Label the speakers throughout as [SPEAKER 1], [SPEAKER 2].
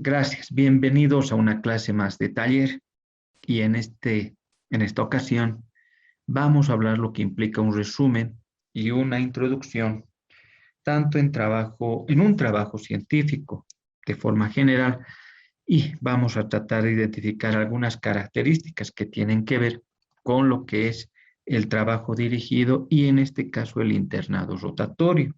[SPEAKER 1] Gracias, bienvenidos a una clase más de taller y en esta ocasión vamos a hablar lo que implica un resumen y una introducción, tanto en un trabajo científico de forma general y vamos a tratar de identificar algunas características que tienen que ver con lo que es el trabajo dirigido y en este caso el internado rotatorio.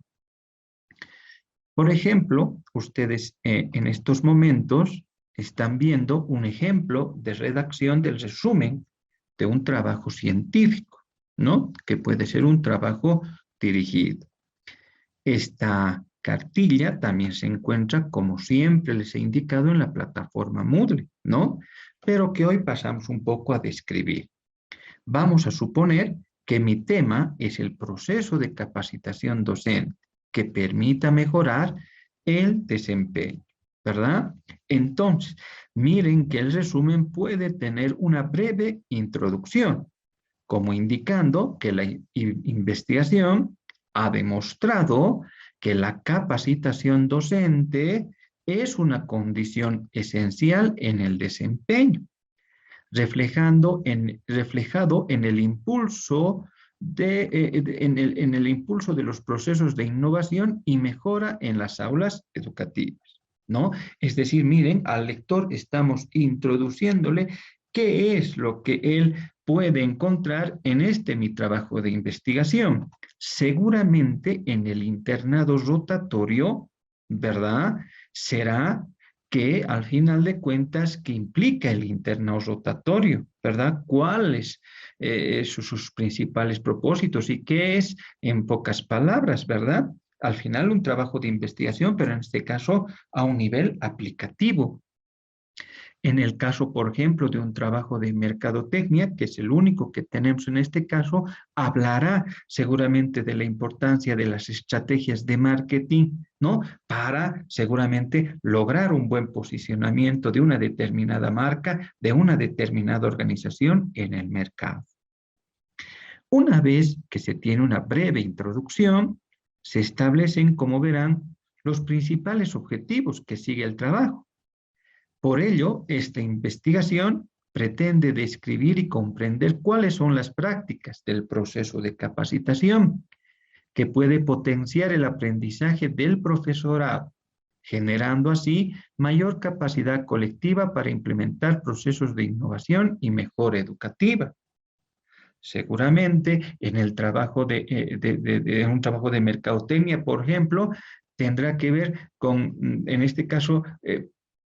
[SPEAKER 1] Por ejemplo, ustedes en estos momentos están viendo un ejemplo de redacción del resumen de un trabajo científico, ¿no? Que puede ser un trabajo dirigido. Esta cartilla también se encuentra, como siempre les he indicado, en la plataforma Moodle, ¿no? Pero que hoy pasamos un poco a describir. Vamos a suponer que mi tema es el proceso de capacitación docente que permita mejorar el desempeño, ¿verdad? Entonces, miren que el resumen puede tener una breve introducción, como indicando que la investigación ha demostrado que la capacitación docente es una condición esencial en el desempeño, reflejado en el impulso en el impulso de los procesos de innovación y mejora en las aulas educativas, ¿no? Es decir, miren, al lector estamos introduciéndole qué es lo que él puede encontrar en mi trabajo de investigación. Seguramente en el internado rotatorio, ¿verdad? Será que al final de cuentas, ¿qué implica el internado rotatorio? ¿Verdad? ¿Cuáles sus principales propósitos y qué es, en pocas palabras, ¿verdad? Al final un trabajo de investigación, pero en este caso a un nivel aplicativo. En el caso, por ejemplo, de un trabajo de mercadotecnia, que es el único que tenemos en este caso, hablará seguramente de la importancia de las estrategias de marketing, ¿no? Para seguramente lograr un buen posicionamiento de una determinada marca, de una determinada organización en el mercado. Una vez que se tiene una breve introducción, se establecen, como verán, los principales objetivos que sigue el trabajo. Por ello, esta investigación pretende describir y comprender cuáles son las prácticas del proceso de capacitación que puede potenciar el aprendizaje del profesorado, generando así mayor capacidad colectiva para implementar procesos de innovación y mejora educativa. Seguramente en el trabajo de un trabajo de mercadotecnia, por ejemplo, tendrá que ver con, en este caso,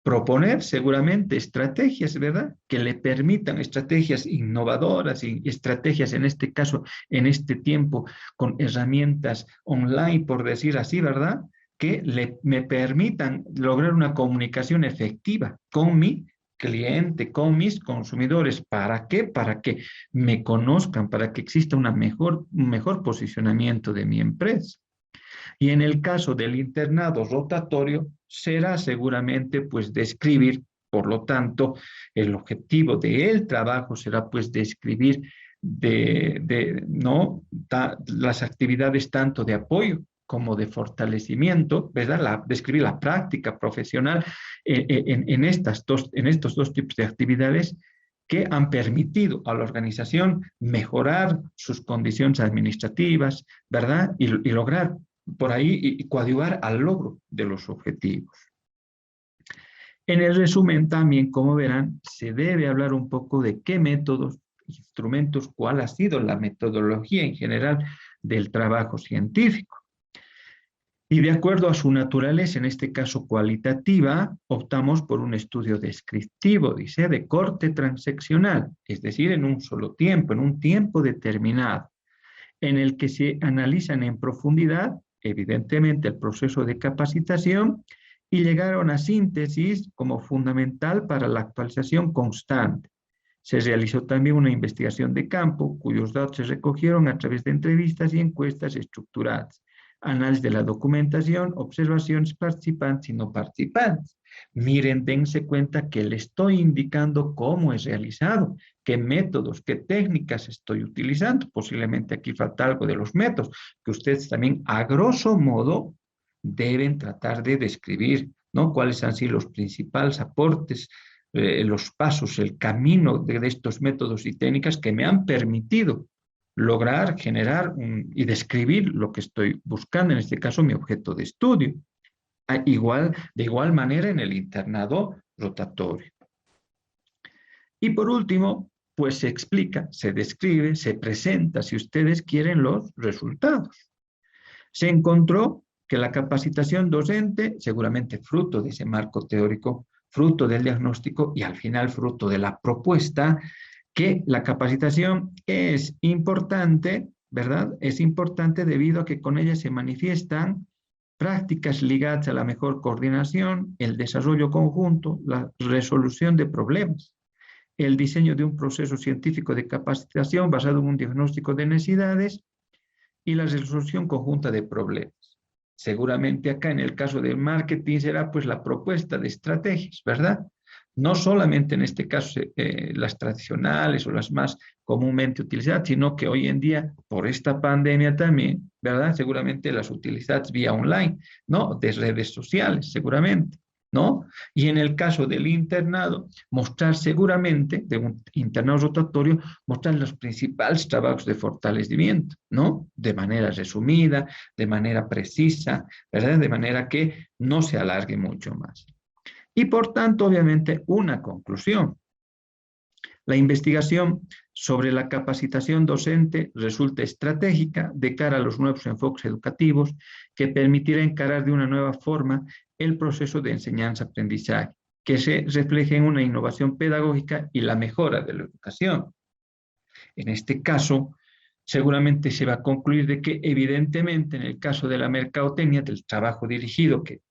[SPEAKER 1] proponer seguramente estrategias, ¿verdad? Que le permitan estrategias innovadoras y estrategias, en este caso, en este tiempo, con herramientas online, por decir así, ¿verdad? Que me permitan lograr una comunicación efectiva con mi cliente, con mis consumidores. ¿Para qué? Para que me conozcan, para que exista un mejor posicionamiento de mi empresa. Y en el caso del internado rotatorio, será seguramente pues describir, por lo tanto, el objetivo del trabajo será pues describir ¿no? Las actividades tanto de apoyo como de fortalecimiento, ¿verdad? Describir la práctica profesional en estos dos tipos de actividades que han permitido a la organización mejorar sus condiciones administrativas, ¿verdad? Y lograr por ahí y coadyuvar al logro de los objetivos. En el resumen también, como verán, se debe hablar un poco de qué métodos, instrumentos, cuál ha sido la metodología en general del trabajo científico. Y de acuerdo a su naturaleza, en este caso cualitativa, optamos por un estudio descriptivo, dice, de corte transeccional, es decir, en un solo tiempo, en un tiempo determinado, en el que se analizan en profundidad, evidentemente, el proceso de capacitación y llegar a una síntesis como fundamental para la actualización constante. Se realizó también una investigación de campo, cuyos datos se recogieron a través de entrevistas y encuestas estructuradas, análisis de la documentación, observaciones participantes y no participantes. Miren, dense cuenta que le estoy indicando cómo es realizado, qué métodos, qué técnicas estoy utilizando. Posiblemente aquí falta algo de los métodos, que ustedes también a grosso modo deben tratar de describir, ¿no? ¿Cuáles han sido los principales aportes, los pasos, el camino de estos métodos y técnicas que me han permitido lograr, generar y describir lo que estoy buscando, en este caso mi objeto de estudio? De igual manera en el internado rotatorio. Y por último, pues se explica, se describe, se presenta, si ustedes quieren, los resultados. Se encontró que la capacitación docente, seguramente fruto de ese marco teórico, fruto del diagnóstico y al final fruto de la propuesta, que la capacitación es importante, ¿verdad? Es importante debido a que con ella se manifiestan prácticas ligadas a la mejor coordinación, el desarrollo conjunto, la resolución de problemas, el diseño de un proceso científico de capacitación basado en un diagnóstico de necesidades y la resolución conjunta de problemas. Seguramente acá en el caso del marketing será pues la propuesta de estrategias, ¿verdad? No solamente en este caso las tradicionales o las más comúnmente utilizadas, sino que hoy en día, por esta pandemia también, ¿verdad? Seguramente las utilizadas vía online, ¿no? De redes sociales, seguramente, ¿no? Y en el caso del internado, mostrar seguramente, de un internado rotatorio, mostrar los principales trabajos de fortalecimiento, ¿no? De manera resumida, de manera precisa, ¿verdad? De manera que no se alargue mucho más. Y por tanto, obviamente, una conclusión. La investigación sobre la capacitación docente resulta estratégica de cara a los nuevos enfoques educativos que permitirá encarar de una nueva forma el proceso de enseñanza-aprendizaje, que se refleje en una innovación pedagógica y la mejora de la educación. En este caso, seguramente se va a concluir de que evidentemente en el caso de la mercadotecnia, del trabajo dirigido que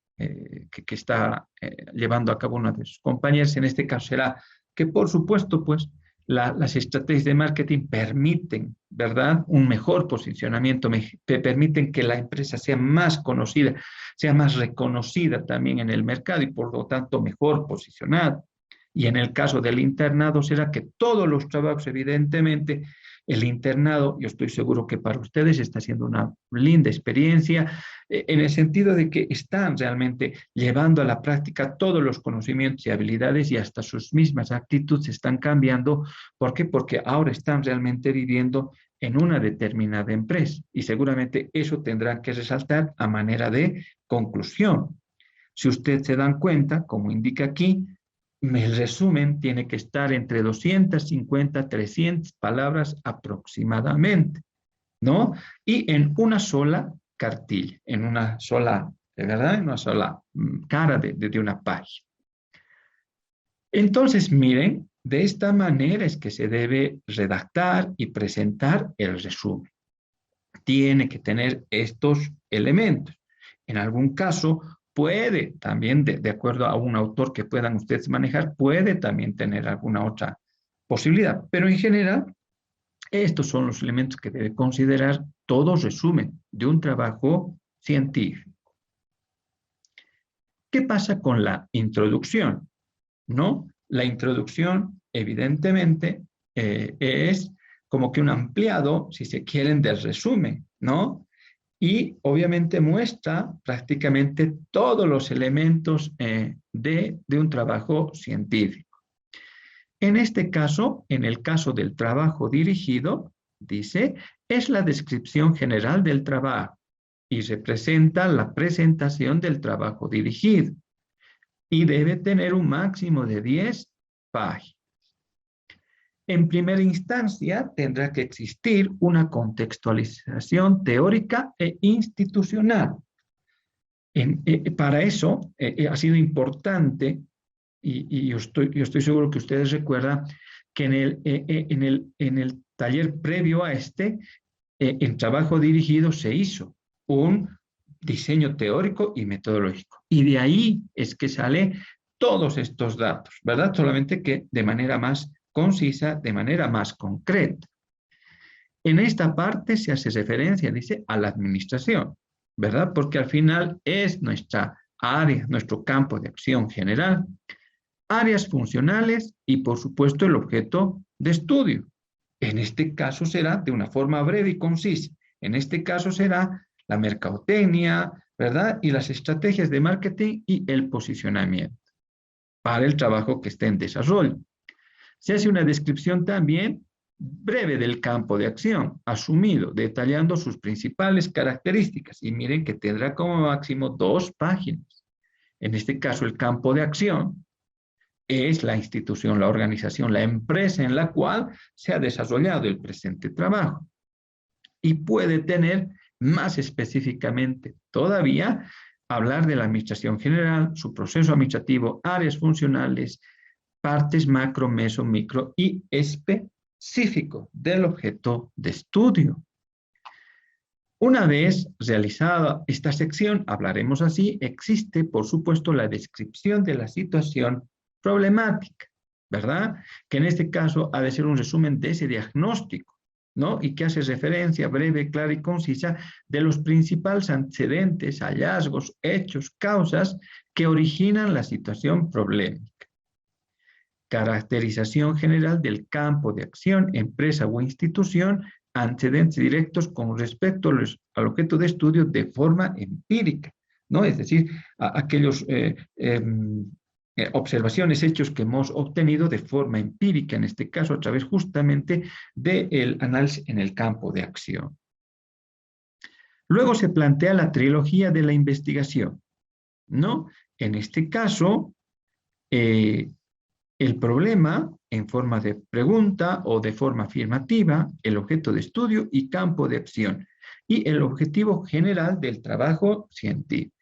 [SPEAKER 1] está llevando a cabo una de sus compañeras, en este caso será que por supuesto pues las estrategias de marketing permiten, ¿verdad?, un mejor posicionamiento, permiten que la empresa sea más conocida, sea más reconocida también en el mercado y por lo tanto mejor posicionada. Y en el caso del internado será que todos los trabajos, evidentemente, el internado, yo estoy seguro que para ustedes está siendo una linda experiencia, en el sentido de que están realmente llevando a la práctica todos los conocimientos y habilidades y hasta sus mismas actitudes están cambiando. ¿Por qué? Porque ahora están realmente viviendo en una determinada empresa y seguramente eso tendrán que resaltar a manera de conclusión. Si ustedes se dan cuenta, como indica aquí, el resumen tiene que estar entre 250, 300 palabras aproximadamente, ¿no? Y en una sola cartilla, en una sola, de verdad, en una sola cara de una página. Entonces, miren, de esta manera es que se debe redactar y presentar el resumen. Tiene que tener estos elementos. En algún caso, puede también, de acuerdo a un autor que puedan ustedes manejar, puede también tener alguna otra posibilidad. Pero en general, estos son los elementos que debe considerar todo resumen de un trabajo científico. ¿Qué pasa con la introducción? ¿No? La introducción, evidentemente, es como que un ampliado, si se quieren, del resumen, ¿no? Y obviamente muestra prácticamente todos los elementos de un trabajo científico. En este caso, en el caso del trabajo dirigido, dice, es la descripción general del trabajo y representa la presentación del trabajo dirigido y debe tener un máximo de 10 páginas. En primera instancia, tendrá que existir una contextualización teórica e institucional. Para eso ha sido importante, y yo estoy seguro que ustedes recuerdan, que en el taller previo a en trabajo dirigido se hizo un diseño teórico y metodológico. Y de ahí es que salen todos estos datos, ¿verdad? Solamente que de manera más concisa, de manera más concreta. En esta parte se hace referencia, dice, a la administración, ¿verdad? Porque al final es nuestra área, nuestro campo de acción general, áreas funcionales y, por supuesto, el objeto de estudio. En este caso será de una forma breve y concisa. En este caso será la mercadotecnia, ¿verdad? Y las estrategias de marketing y el posicionamiento para el trabajo que está en desarrollo. Se hace una descripción también breve del campo de acción, asumido, detallando sus principales características. Y miren que tendrá como máximo 2 páginas. En este caso, el campo de acción es la institución, la organización, la empresa en la cual se ha desarrollado el presente trabajo. Y puede tener más específicamente todavía hablar de la administración general, su proceso administrativo, áreas funcionales, partes macro, meso, micro y específico del objeto de estudio. Una vez realizada esta sección, hablaremos así, existe, por supuesto, la descripción de la situación problemática, ¿verdad? Que en este caso ha de ser un resumen de ese diagnóstico, ¿no? Y que hace referencia breve, clara y concisa de los principales antecedentes, hallazgos, hechos, causas que originan la situación problemática. Caracterización general del campo de acción, empresa o institución, antecedentes directos con respecto al objeto de estudio de forma empírica, ¿no? Es decir, aquellos observaciones, hechos que hemos obtenido de forma empírica, en este caso a través justamente del análisis en el campo de acción. Luego se plantea la trilogía de la investigación, ¿no? En este caso, el problema en forma de pregunta o de forma afirmativa, el objeto de estudio y campo de acción, y el objetivo general del trabajo científico.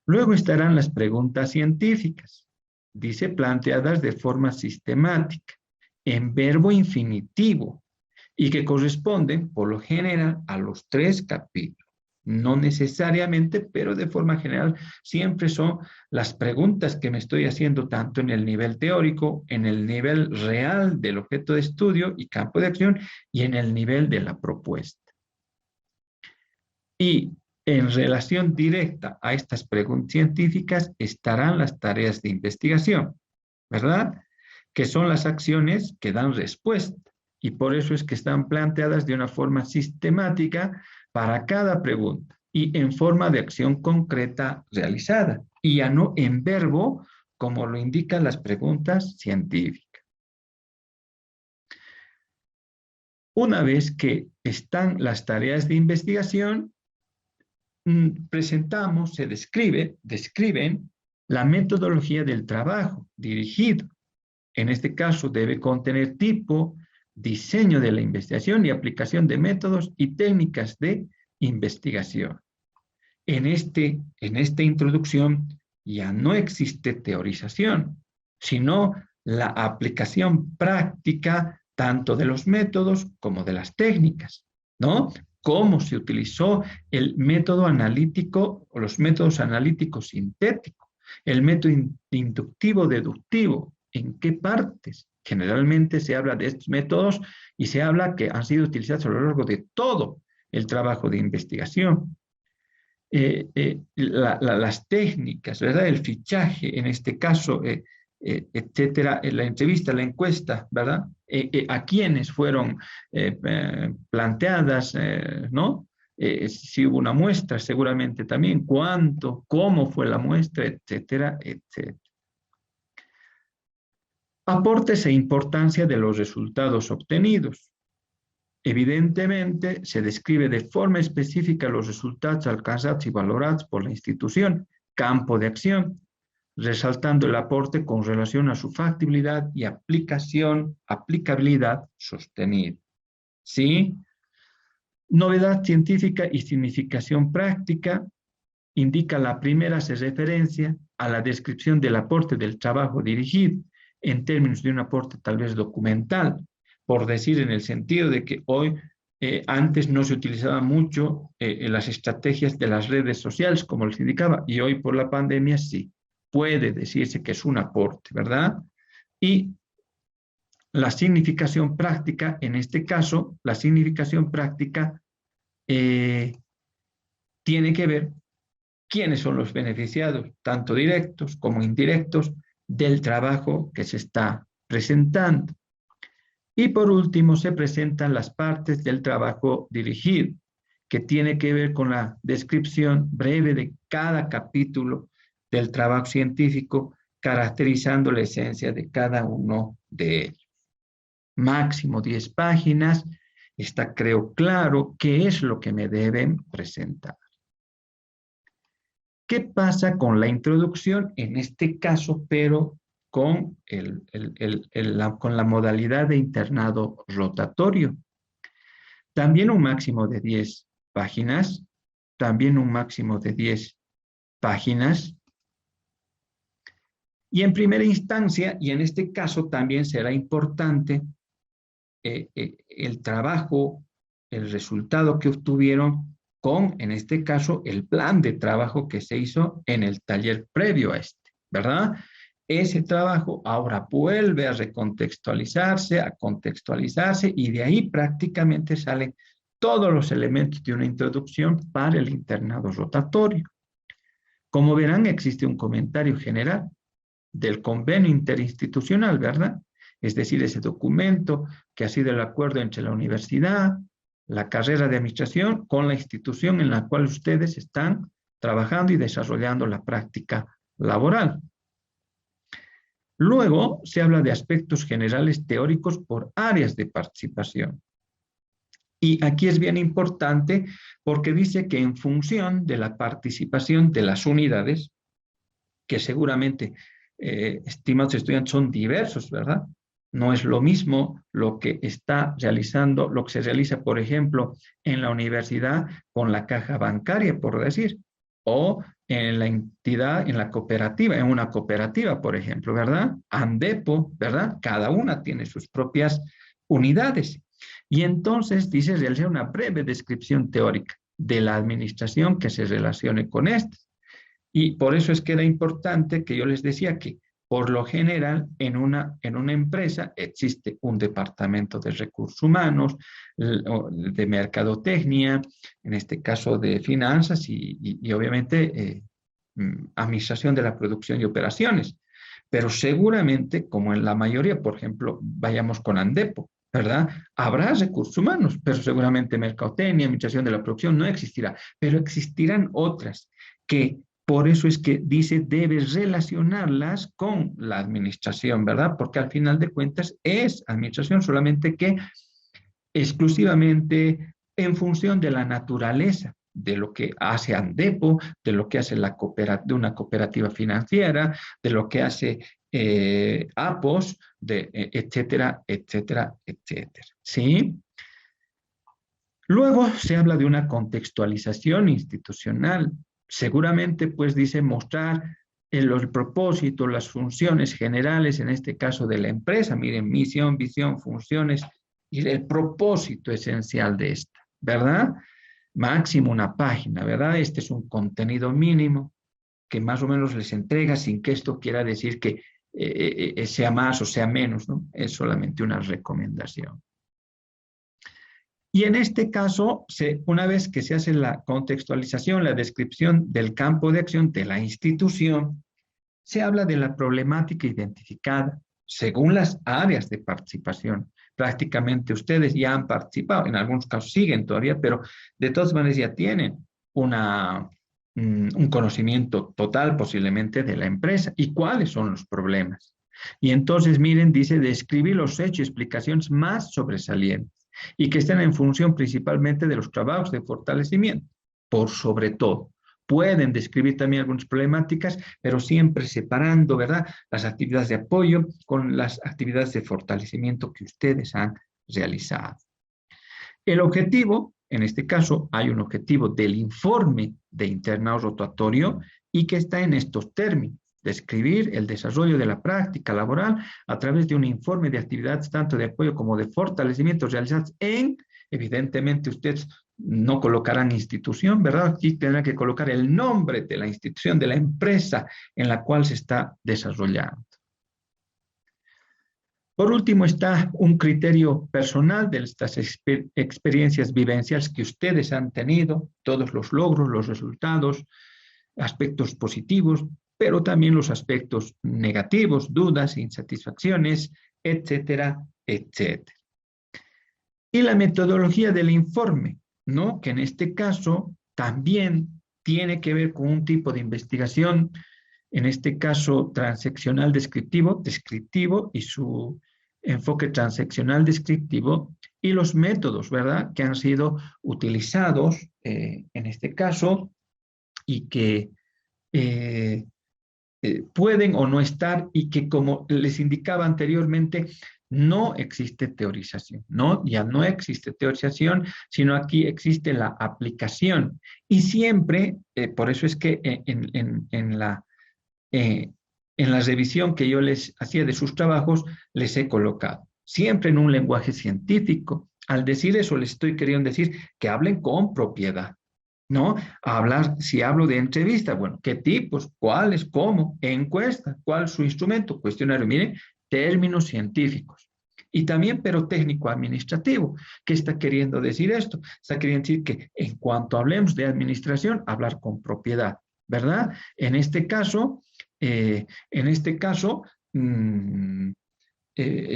[SPEAKER 1] Luego estarán las preguntas científicas, dice planteadas de forma sistemática, en verbo infinitivo, y que corresponden por lo general a los 3 capítulos. No necesariamente, pero de forma general siempre son las preguntas que me estoy haciendo tanto en el nivel teórico, en el nivel real del objeto de estudio y campo de acción y en el nivel de la propuesta. Y en relación directa a estas preguntas científicas estarán las tareas de investigación, ¿verdad? Que son las acciones que dan respuesta. Y por eso es que están planteadas de una forma sistemática para cada pregunta y en forma de acción concreta realizada, y ya no en verbo, como lo indican las preguntas científicas. Una vez que están las tareas de investigación, presentamos, se describen la metodología del trabajo dirigido. En este caso debe contener tipo, diseño de la investigación y aplicación de métodos y técnicas de investigación. En esta introducción ya no existe teorización, sino la aplicación práctica tanto de los métodos como de las técnicas, ¿no? Cómo se utilizó el método analítico o los métodos analíticos sintéticos, el método inductivo deductivo, en qué partes. Generalmente se habla de estos métodos y se habla que han sido utilizados a lo largo de todo el trabajo de investigación. Las técnicas, ¿verdad? El fichaje, en este caso, etcétera, la entrevista, la encuesta, ¿verdad? A quiénes fueron planteadas, ¿no? Si hubo una muestra, seguramente también, cuánto, cómo fue la muestra, etcétera, etcétera. Aportes e importancia de los resultados obtenidos. Evidentemente, se describe de forma específica los resultados alcanzados y valorados por la institución, campo de acción, resaltando el aporte con relación a su factibilidad y aplicabilidad sostenida. ¿Sí? Novedad científica y significación práctica. Indica la primera, hace referencia a la descripción del aporte del trabajo dirigido, en términos de un aporte tal vez documental, por decir en el sentido de que hoy, antes no se utilizaba mucho las estrategias de las redes sociales, como les indicaba, y hoy por la pandemia sí, puede decirse que es un aporte, ¿verdad? Y la significación práctica, en este caso, la significación práctica tiene que ver quiénes son los beneficiados, tanto directos como indirectos, del trabajo que se está presentando. Y por último, se presentan las partes del trabajo dirigido, que tiene que ver con la descripción breve de cada capítulo del trabajo científico, caracterizando la esencia de cada uno de ellos. Máximo 10 páginas. Está, creo, claro qué es lo que me deben presentar. ¿Qué pasa con la introducción? En este caso, pero con, con la modalidad de internado rotatorio. También un máximo de 10 páginas. También un máximo de 10 páginas. Y en primera instancia, y en este caso también será importante el trabajo, el resultado que obtuvieron con, en este caso, el plan de trabajo que se hizo en el taller previo a este, ¿verdad? Ese trabajo ahora vuelve a recontextualizarse, a contextualizarse, y de ahí prácticamente salen todos los elementos de una introducción para el internado rotatorio. Como verán, existe un comentario general del convenio interinstitucional, ¿verdad? Es decir, ese documento que ha sido el acuerdo entre la universidad, la carrera de administración, con la institución en la cual ustedes están trabajando y desarrollando la práctica laboral. Luego se habla de aspectos generales teóricos por áreas de participación. Y aquí es bien importante porque dice que en función de la participación de las unidades, que seguramente, estimados estudiantes, son diversos, ¿verdad? No es lo mismo lo que está realizando, lo que se realiza, por ejemplo, en la universidad con la caja bancaria, por decir, o en la entidad, en la cooperativa, en una cooperativa, por ejemplo, ¿verdad? Andepo, ¿verdad? Cada una tiene sus propias unidades. Y entonces dice realizar una breve descripción teórica de la administración que se relacione con estas. Y por eso es que era importante que yo les decía que, por lo general, en una empresa existe un departamento de recursos humanos, de mercadotecnia, en este caso de finanzas y obviamente administración de la producción y operaciones. Pero seguramente, como en la mayoría, por ejemplo, vayamos con Andepo, ¿verdad? Habrá recursos humanos, pero seguramente mercadotecnia, administración de la producción no existirá, pero existirán otras que por eso es que dice, debes relacionarlas con la administración, ¿verdad? Porque al final de cuentas es administración, solamente que exclusivamente en función de la naturaleza de lo que hace Andepo, de lo que hace de una cooperativa financiera, de lo que hace APOS, etcétera, etcétera, etcétera. ¿Sí? Luego se habla de una contextualización institucional. Seguramente, pues, dice mostrar el propósito, las funciones generales, en este caso de la empresa. Miren, misión, visión, funciones y el propósito esencial de esta, ¿verdad? Máximo una página, ¿verdad? Este es un contenido mínimo que más o menos les entrega, sin que esto quiera decir que sea más o sea menos, ¿no? Es solamente una recomendación. Y en este caso, una vez que se hace la contextualización, la descripción del campo de acción de la institución, se habla de la problemática identificada según las áreas de participación. Prácticamente ustedes ya han participado, en algunos casos siguen todavía, pero de todas maneras ya tienen un conocimiento total posiblemente de la empresa y cuáles son los problemas. Y entonces, miren, dice describir los hechos y explicaciones más sobresalientes y que estén en función principalmente de los trabajos de fortalecimiento, por sobre todo. Pueden describir también algunas problemáticas, pero siempre separando, ¿verdad?, las actividades de apoyo con las actividades de fortalecimiento que ustedes han realizado. El objetivo, en este caso, hay un objetivo del informe de internado rotatorio y que está en estos términos: describir el desarrollo de la práctica laboral a través de un informe de actividades tanto de apoyo como de fortalecimiento realizadas en, evidentemente ustedes no colocarán institución, ¿verdad? Aquí tendrán que colocar el nombre de la institución, de la empresa en la cual se está desarrollando. Por último está un criterio personal de estas experiencias vivenciales que ustedes han tenido, todos los logros, los resultados, aspectos positivos, pero también los aspectos negativos, dudas, insatisfacciones, etcétera, etcétera. Y la metodología del informe. ¿no? Que en este caso también tiene que ver con un tipo de investigación, en este caso transaccional descriptivo y su enfoque transaccional descriptivo y los métodos, ¿verdad?, que han sido utilizados en este caso y que eh, pueden o no estar y que, como les indicaba anteriormente, no existe teorización, ¿no? Ya no existe teorización, sino aquí existe la aplicación. Y siempre, por eso es que eh, en la revisión que yo les hacía de sus trabajos, les he colocado, siempre en un lenguaje científico. Al decir eso, les estoy queriendo decir que hablen con propiedad, ¿no? Hablar, si hablo de entrevista, bueno, ¿qué tipos? ¿Cuáles? ¿Cómo? Encuesta. ¿Cuál es su instrumento? Cuestionario. Miren, términos científicos. Y también, pero técnico-administrativo. ¿Qué está queriendo decir esto? Está queriendo decir que en cuanto hablemos de administración, hablar con propiedad, ¿verdad? En este caso,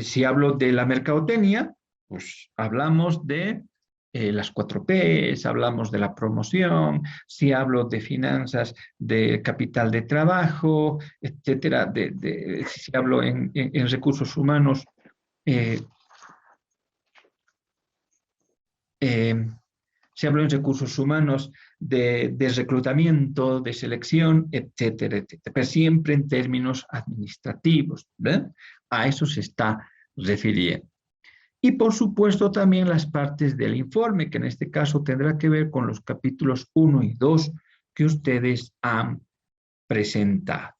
[SPEAKER 1] si hablo de la mercadotecnia, pues hablamos de las 4Ps, hablamos de la promoción, si hablo de finanzas, de capital de trabajo, etcétera, si hablo en recursos humanos, eh, eh, si hablo en recursos humanos, de reclutamiento, de selección, etcétera, etcétera, pero siempre en términos administrativos, ¿ven? A eso se está refiriendo. Y por supuesto también las partes del informe, que en este caso tendrá que ver con los capítulos 1 y 2 que ustedes han presentado.